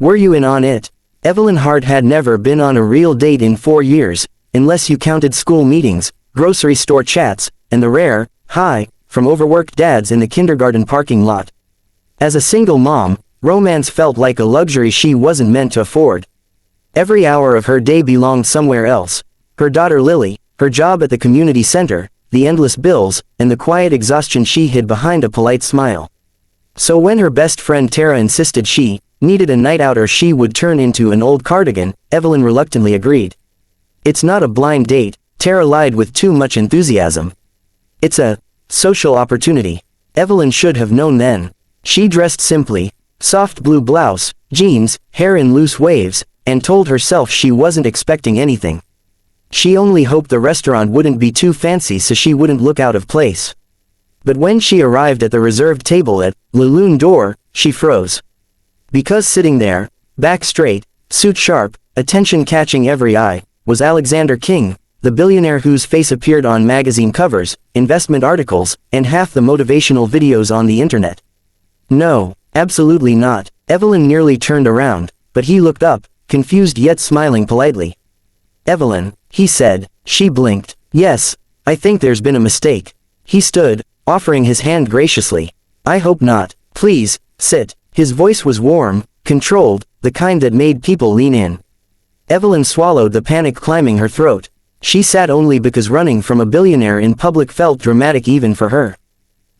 Were you in on it? Evelyn Hart had never been on a real date in 4 years, unless you counted school meetings, grocery store chats, and the rare, hi, from overworked dads in the kindergarten parking lot. As a single mom, romance felt like a luxury she wasn't meant to afford. Every hour of her day belonged somewhere else. Her daughter Lily, her job at the community center, the endless bills, and the quiet exhaustion she hid behind a polite smile. So when her best friend Tara insisted she needed a night out or she would turn into an old cardigan, Evelyn reluctantly agreed. It's not a blind date, Tara lied with too much enthusiasm. It's a social opportunity. Evelyn should have known then. She dressed simply, soft blue blouse, jeans, hair in loose waves, and told herself she wasn't expecting anything. She only hoped the restaurant wouldn't be too fancy so she wouldn't look out of place. But when she arrived at the reserved table at Le Lune d'Or, she froze. Because sitting there, back straight, suit sharp, attention catching every eye, was Alexander King, the billionaire whose face appeared on magazine covers, investment articles, and half the motivational videos on the internet. No, absolutely not. Evelyn nearly turned around, but he looked up, confused yet smiling politely. Evelyn, he said. She blinked. Yes, I think there's been a mistake. He stood, offering his hand graciously. I hope not. Please, sit. His voice was warm, controlled, the kind that made people lean in. Evelyn swallowed the panic climbing her throat. She sat only because running from a billionaire in public felt dramatic even for her.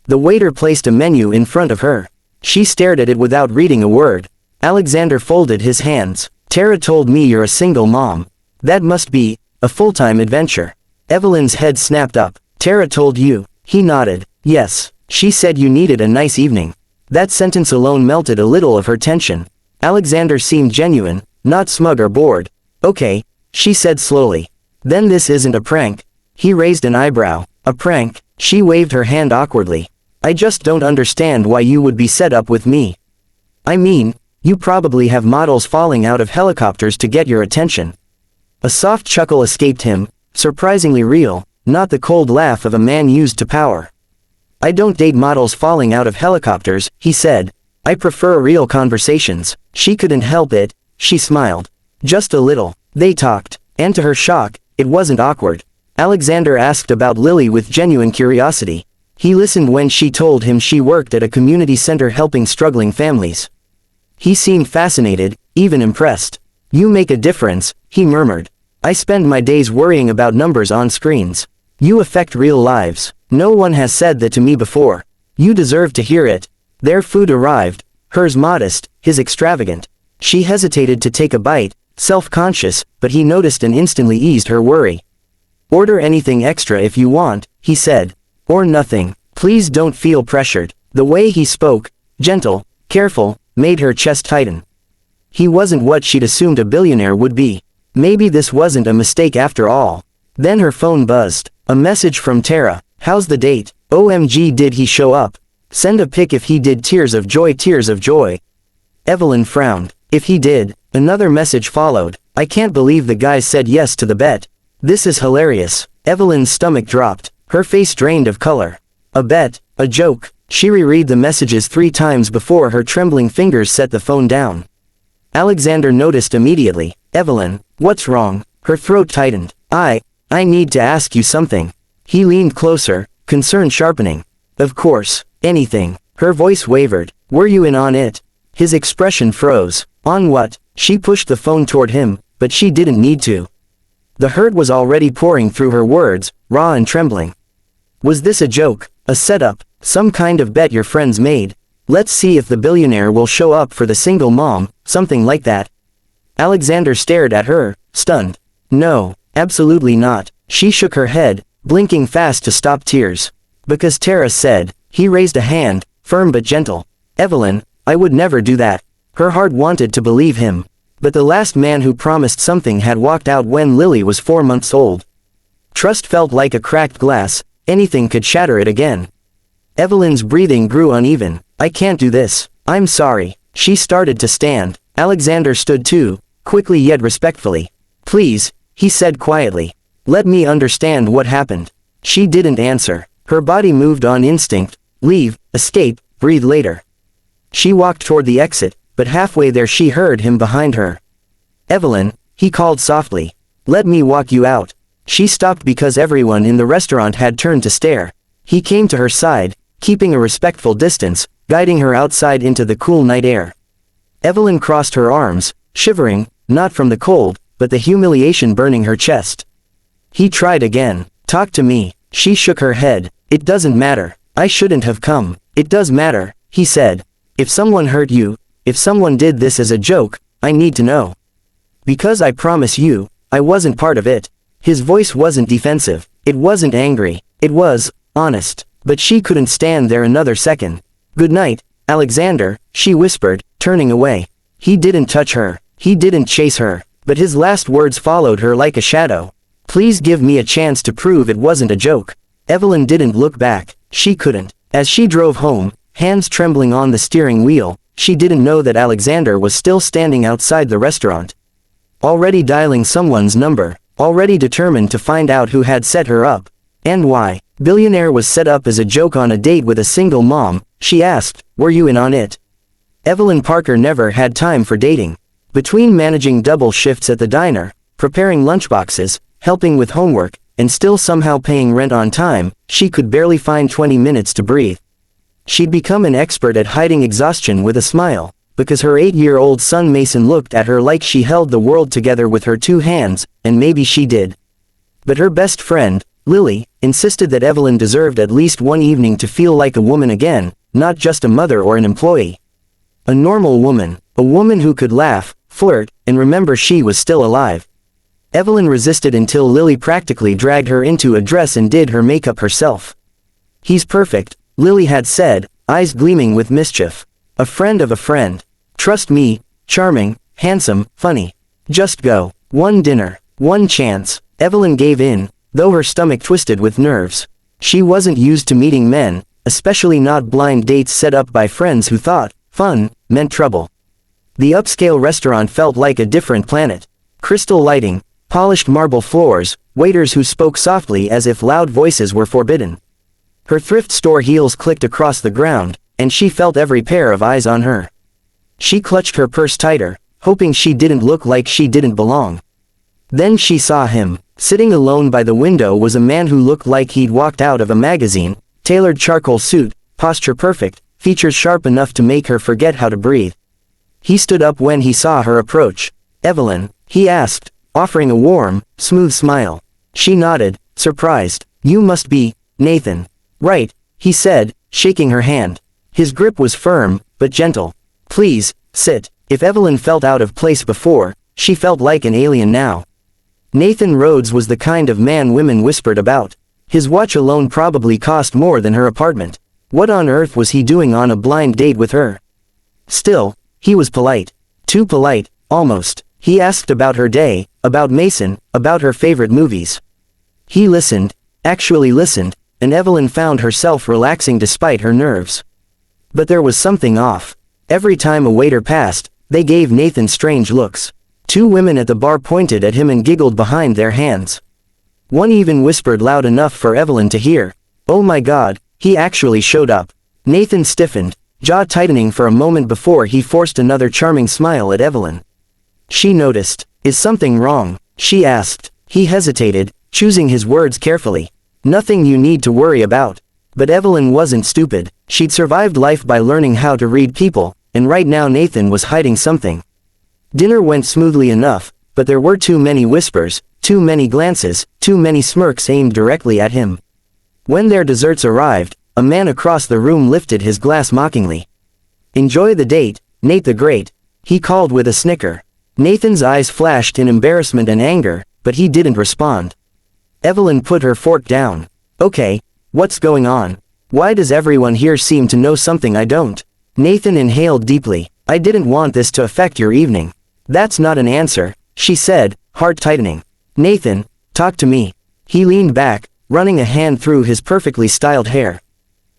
The waiter placed a menu in front of her. She stared at it without reading a word. Alexander folded his hands. Tara told me you're a single mom. That must be a full-time adventure. Evelyn's head snapped up. Tara told you. He nodded. Yes. She said you needed a nice evening. That sentence alone melted a little of her tension. Alexander seemed genuine, not smug or bored. Okay, she said slowly. Then this isn't a prank. He raised an eyebrow. A prank? She waved her hand awkwardly. I just don't understand why you would be set up with me. I mean, you probably have models falling out of helicopters to get your attention. A soft chuckle escaped him, surprisingly real, not the cold laugh of a man used to power. I don't date models falling out of helicopters, he said. I prefer real conversations. She couldn't help it, she smiled. Just a little. They talked, and to her shock, it wasn't awkward. Alexander asked about Lily with genuine curiosity. He listened when she told him she worked at a community center helping struggling families. He seemed fascinated, even impressed. You make a difference, he murmured. I spend my days worrying about numbers on screens. You affect real lives. No one has said that to me before. You deserve to hear it. Their food arrived, hers modest, his extravagant. She hesitated to take a bite, self-conscious, but he noticed and instantly eased her worry. Order anything extra if you want, he said. Or nothing. Please don't feel pressured. The way he spoke, gentle, careful, made her chest tighten. He wasn't what she'd assumed a billionaire would be. Maybe this wasn't a mistake after all. Then her phone buzzed. A message from Tara. How's the date? OMG, did he show up? Send a pic if he did. Tears of joy, tears of joy. Evelyn frowned. If he did. Another message followed. I can't believe the guy said yes to the bet. This is hilarious. Evelyn's stomach dropped. Her face drained of color. A bet, a joke. She reread the messages 3 times before her trembling fingers set the phone down. Alexander noticed immediately. Evelyn, what's wrong? Her throat tightened. I need to ask you something. He leaned closer, concern sharpening. Of course, anything. Her voice wavered. Were you in on it? His expression froze. On what? She pushed the phone toward him, but she didn't need to. The hurt was already pouring through her words, raw and trembling. Was this a joke? A setup? Some kind of bet your friends made? Let's see if the billionaire will show up for the single mom, something like that. Alexander stared at her, stunned. No, absolutely not. She shook her head, blinking fast to stop tears. Because Tara said. He raised a hand, firm but gentle. Evelyn, I would never do that. Her heart wanted to believe him. But the last man who promised something had walked out when Lily was 4 months old. Trust felt like a cracked glass, anything could shatter it again. Evelyn's breathing grew uneven. I can't do this. I'm sorry. She started to stand. Alexander stood too, quickly yet respectfully. Please, he said quietly. Let me understand what happened. She didn't answer. Her body moved on instinct. Leave, escape, breathe later. She walked toward the exit, but halfway there she heard him behind her. "Evelyn," he called softly. "Let me walk you out." She stopped because everyone in the restaurant had turned to stare. He came to her side, keeping a respectful distance, guiding her outside into the cool night air. Evelyn crossed her arms, shivering, not from the cold, but the humiliation burning her chest. He tried again. "Talk to me." She shook her head. "It doesn't matter. I shouldn't have come." "It does matter," he said. "If someone hurt you, if someone did this as a joke, I need to know. Because I promise you, I wasn't part of it." His voice wasn't defensive. It wasn't angry. It was honest. But she couldn't stand there another second. "Good night, Alexander," she whispered, turning away. He didn't touch her. He didn't chase her. But his last words followed her like a shadow. "Please give me a chance to prove it wasn't a joke." Evelyn didn't look back. She couldn't. As she drove home, hands trembling on the steering wheel, she didn't know that Alexander was still standing outside the restaurant. Already dialing someone's number. Already determined to find out who had set her up. And why. Billionaire was set up as a joke on a date with a single mom, she asked. "Were you in on it?" Evelyn Parker never had time for dating. Between managing double shifts at the diner, preparing lunchboxes, helping with homework, and still somehow paying rent on time, she could barely find 20 minutes to breathe. She'd become an expert at hiding exhaustion with a smile, because her 8-year-old son Mason looked at her like she held the world together with her 2 hands, and maybe she did. But her best friend, Lily, insisted that Evelyn deserved at least one evening to feel like a woman again, not just a mother or an employee. A normal woman, a woman who could laugh, flirt, and remember she was still alive. Evelyn resisted until Lily practically dragged her into a dress and did her makeup herself. "He's perfect," Lily had said, eyes gleaming with mischief. "A friend of a friend. Trust me, charming, handsome, funny. Just go. One dinner. One chance." Evelyn gave in, though her stomach twisted with nerves. She wasn't used to meeting men, especially not blind dates set up by friends who thought fun meant trouble. The upscale restaurant felt like a different planet. Crystal lighting, polished marble floors, waiters who spoke softly as if loud voices were forbidden. Her thrift store heels clicked across the ground, and she felt every pair of eyes on her. She clutched her purse tighter, hoping she didn't look like she didn't belong. Then she saw him. Sitting alone by the window was a man who looked like he'd walked out of a magazine, tailored charcoal suit, posture perfect, features sharp enough to make her forget how to breathe. He stood up when he saw her approach. "Evelyn?" he asked, offering a warm, smooth smile. She nodded, surprised. "You must be Nathan." "Right," he said, shaking her hand. His grip was firm, but gentle. "Please, sit." If Evelyn felt out of place before, she felt like an alien now. Nathan Rhodes was the kind of man women whispered about. His watch alone probably cost more than her apartment. What on earth was he doing on a blind date with her? Still, he was polite. Too polite, almost. He asked about her day, about Mason, about her favorite movies. He listened, actually listened, and Evelyn found herself relaxing despite her nerves. But there was something off. Every time a waiter passed, they gave Nathan strange looks. 2 women at the bar pointed at him and giggled behind their hands. One even whispered loud enough for Evelyn to hear. "Oh my God, he actually showed up." Nathan stiffened, jaw tightening for a moment before he forced another charming smile at Evelyn. She noticed. "Is something wrong?" she asked. He hesitated, choosing his words carefully. "Nothing you need to worry about." But Evelyn wasn't stupid. She'd survived life by learning how to read people, and right now Nathan was hiding something. Dinner went smoothly enough, but there were too many whispers, too many glances, too many smirks aimed directly at him. When their desserts arrived, a man across the room lifted his glass mockingly. "Enjoy the date, Nate the Great," he called with a snicker. Nathan's eyes flashed in embarrassment and anger, but he didn't respond. Evelyn put her fork down. "Okay, what's going on? Why does everyone here seem to know something I don't?" Nathan inhaled deeply. "I didn't want this to affect your evening." "That's not an answer," she said, heart tightening. "Nathan, talk to me." He leaned back, running a hand through his perfectly styled hair.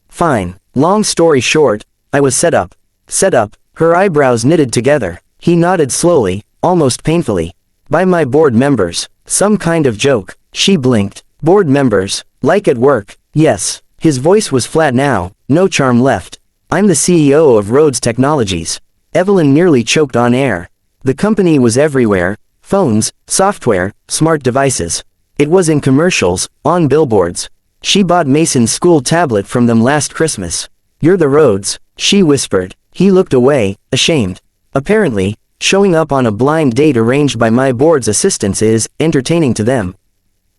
"Fine. Long story short, I was set up." "Set up?" Her eyebrows knitted together. He nodded slowly, almost painfully. "By my board members. Some kind of joke." She blinked. "Board members? Like at work?" "Yes." His voice was flat now, no charm left. "I'm the CEO of Rhodes Technologies. Evelyn nearly choked on air. The company was everywhere: phones, software, smart devices. It was in commercials, on billboards. She bought Mason's school tablet from them last Christmas. "You're the Rhodes," she whispered. He looked away, ashamed. Apparently, showing up on a blind date arranged by my board's assistants is entertaining to them.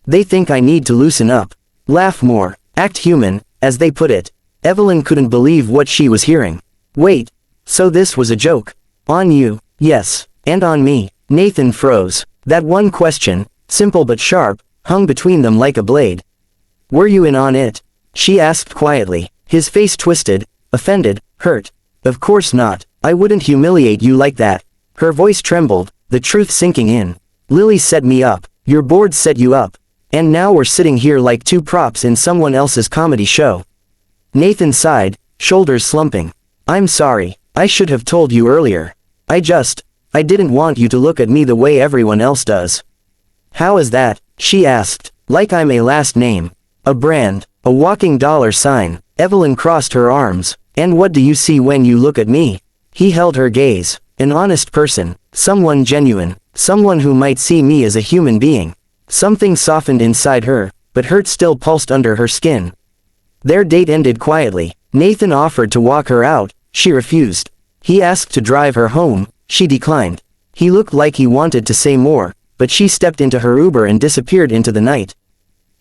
They think I need to loosen up. Laugh more. Act human, as they put it. Evelyn couldn't believe what she was hearing. Wait. So this was a joke? On you? Yes. And on me? Nathan froze. That one question, simple but sharp, hung between them like a blade. Were you in on it? She asked quietly. His face twisted, offended, hurt. Of course not. I wouldn't humiliate you like that. Her voice trembled, the truth sinking in. Lily set me up. Your board set you up. And now we're sitting here like two props in someone else's comedy show. Nathan sighed, shoulders slumping. I'm sorry. I should have told you earlier. I didn't want you to look at me the way everyone else does. How is that? She asked. Like I'm a last name. A brand. A walking dollar sign. Evelyn crossed her arms. And what do you see when you look at me? He held her gaze. An honest person. Someone genuine. Someone who might see me as a human being. Something softened inside her, but hurt still pulsed under her skin. Their date ended quietly. Nathan offered to walk her out. She refused. He asked to drive her home. She declined. He looked like he wanted to say more, but she stepped into her Uber and disappeared into the night.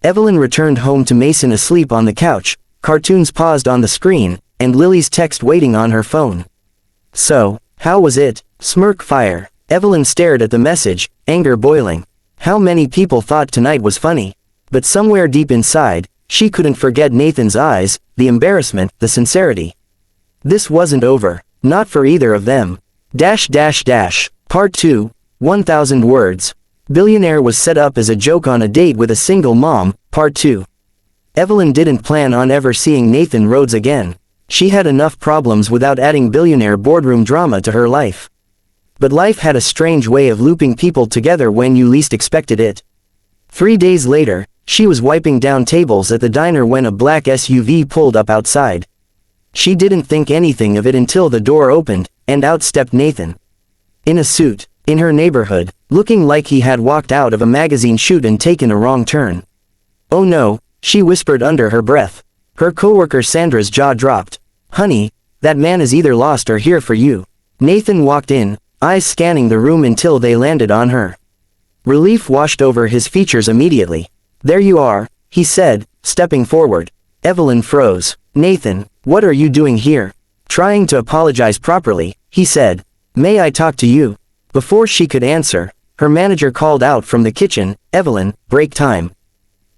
Evelyn returned home to Mason asleep on the couch, cartoons paused on the screen, and Lily's text waiting on her phone. So, how was it? Smirk fire. Evelyn stared at the message, anger boiling. How many people thought tonight was funny? But somewhere deep inside, she couldn't forget Nathan's eyes, the embarrassment, the sincerity. This wasn't over. Not for either of them. Part 2, 1,000 words. Billionaire was set up as a joke on a date with a single mom, Part 2. Evelyn didn't plan on ever seeing Nathan Rhodes again. She had enough problems without adding billionaire boardroom drama to her life. But life had a strange way of looping people together when you least expected it. 3 days later, she was wiping down tables at the diner when a black SUV pulled up outside. She didn't think anything of it until the door opened, and out stepped Nathan. In a suit, in her neighborhood, looking like he had walked out of a magazine shoot and taken a wrong turn. Oh no, she whispered under her breath. Her coworker Sandra's jaw dropped. Honey, that man is either lost or here for you. Nathan walked in, eyes scanning the room until they landed on her. Relief washed over his features immediately. There you are, he said, stepping forward. Evelyn froze. Nathan, what are you doing here? Trying to apologize properly, he said. May I talk to you? Before she could answer, her manager called out from the kitchen, Evelyn, break time.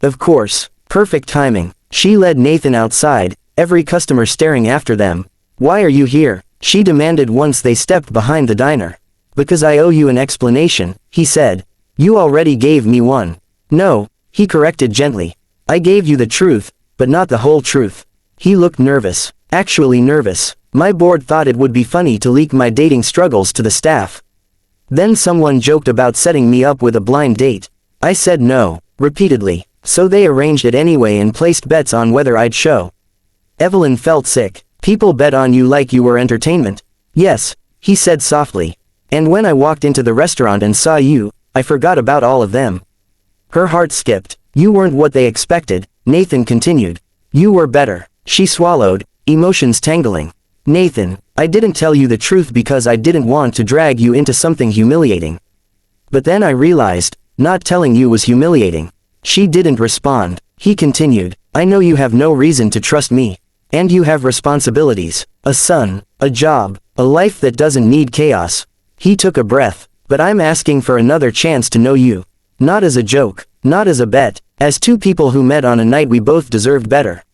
Of course, perfect timing. She led Nathan outside, every customer staring after them. Why are you here? She demanded once they stepped behind the diner. Because I owe you an explanation, he said. You already gave me one. No, he corrected gently. I gave you the truth, but not the whole truth. He looked nervous, actually nervous. My board thought it would be funny to leak my dating struggles to the staff. Then someone joked about setting me up with a blind date. I said no, repeatedly. So they arranged it anyway and placed bets on whether I'd show. Evelyn felt sick. People bet on you like you were entertainment. Yes, he said softly. And when I walked into the restaurant and saw you, I forgot about all of them. Her heart skipped. You weren't what they expected, Nathan continued. You were better. She swallowed, emotions tangling. Nathan, I didn't tell you the truth because I didn't want to drag you into something humiliating. But then I realized, not telling you was humiliating. She didn't respond. He continued, I know you have no reason to trust me. And you have responsibilities. A son, a job, a life that doesn't need chaos. He took a breath. But I'm asking for another chance to know you. Not as a joke, not as a bet, as two people who met on a night we both deserved better.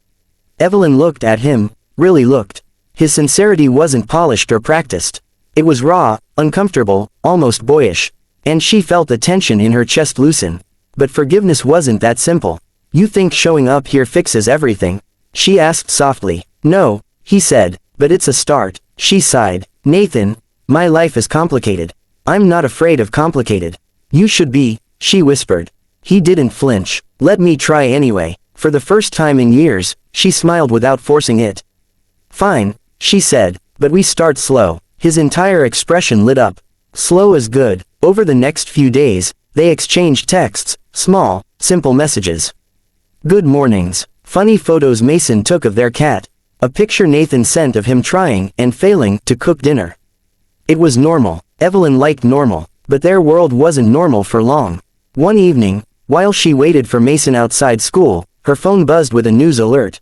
Evelyn looked at him, really looked. His sincerity wasn't polished or practiced. It was raw, uncomfortable, almost boyish. And she felt the tension in her chest loosen. But forgiveness wasn't that simple. You think showing up here fixes everything? She asked softly. No, he said, but it's a start. She sighed. Nathan, my life is complicated. I'm not afraid of complicated. You should be, she whispered. He didn't flinch. Let me try anyway. For the first time in years, she smiled without forcing it. Fine, she said, but we start slow. His entire expression lit up. Slow as good. Over the next few days, they exchanged texts, small, simple messages. Good mornings. Funny photos Mason took of their cat. A picture Nathan sent of him trying and failing to cook dinner. It was normal. Evelyn liked normal, but their world wasn't normal for long. One evening, while she waited for Mason outside school, her phone buzzed with a news alert.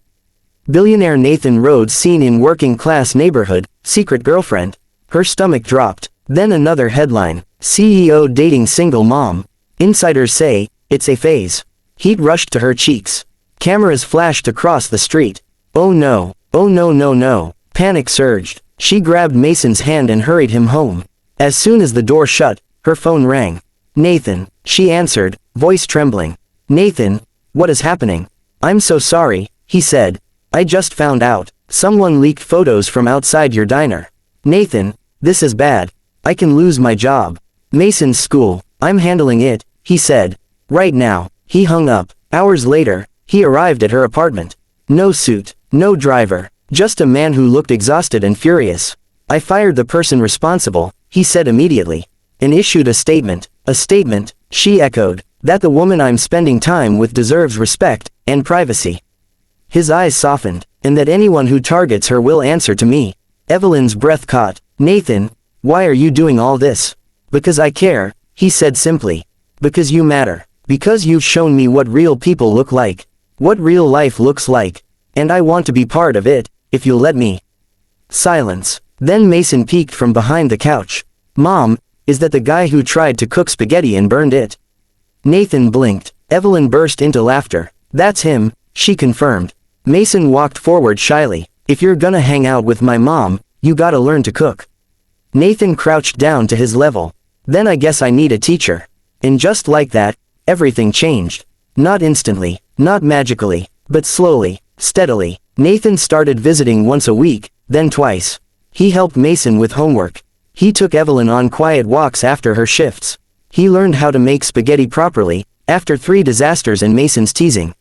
Billionaire Nathan Rhodes seen in working-class neighborhood, secret girlfriend. Her stomach dropped. Then another headline, CEO dating single mom. Insiders say, it's a phase. Heat rushed to her cheeks. Cameras flashed across the street. Oh no, oh no no no. Panic surged. She grabbed Mason's hand and hurried him home. As soon as the door shut, her phone rang. Nathan, she answered, voice trembling. Nathan, what is happening? I'm so sorry, he said. I just found out. Someone leaked photos from outside your diner. Nathan, this is bad. I can lose my job. Mason's school. I'm handling it, he said. Right now. He hung up. Hours later, he arrived at her apartment. No suit, no driver, just a man who looked exhausted and furious. I fired the person responsible, he said immediately. And issued a statement, she echoed, that the woman I'm spending time with deserves respect and privacy. His eyes softened, and that anyone who targets her will answer to me. Evelyn's breath caught. Nathan, why are you doing all this? Because I care, he said simply. Because you matter. Because you've shown me what real people look like. What real life looks like. And I want to be part of it, if you'll let me. Silence. Then Mason peeked from behind the couch. Mom, is that the guy who tried to cook spaghetti and burned it? Nathan blinked. Evelyn burst into laughter. That's him, she confirmed. Mason walked forward shyly. If you're gonna hang out with my mom, you gotta learn to cook. Nathan crouched down to his level. Then I guess I need a teacher. And just like that, everything changed. Not instantly, not magically, but slowly, steadily. Nathan started visiting once a week, then twice. He helped Mason with homework. He took Evelyn on quiet walks after her shifts. He learned how to make spaghetti properly, after 3 disasters and Mason's teasing.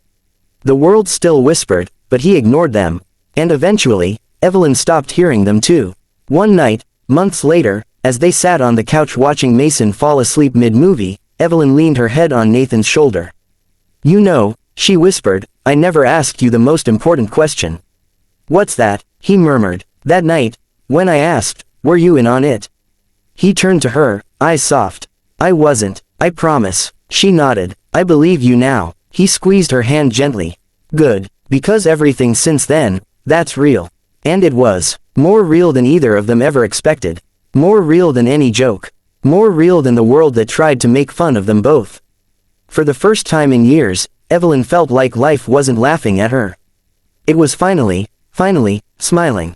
The world still whispered, but he ignored them. And eventually, Evelyn stopped hearing them too. One night, months later, as they sat on the couch watching Mason fall asleep mid-movie, Evelyn leaned her head on Nathan's shoulder. You know, she whispered, I never asked you the most important question. What's that? He murmured. That night, when I asked, were you in on it? He turned to her, eyes soft. I wasn't, I promise. She nodded. I believe you now. He squeezed her hand gently. Good, because everything since then, that's real. And it was. More real than either of them ever expected. More real than any joke. More real than the world that tried to make fun of them both. For the first time in years, Evelyn felt like life wasn't laughing at her. It was finally, smiling.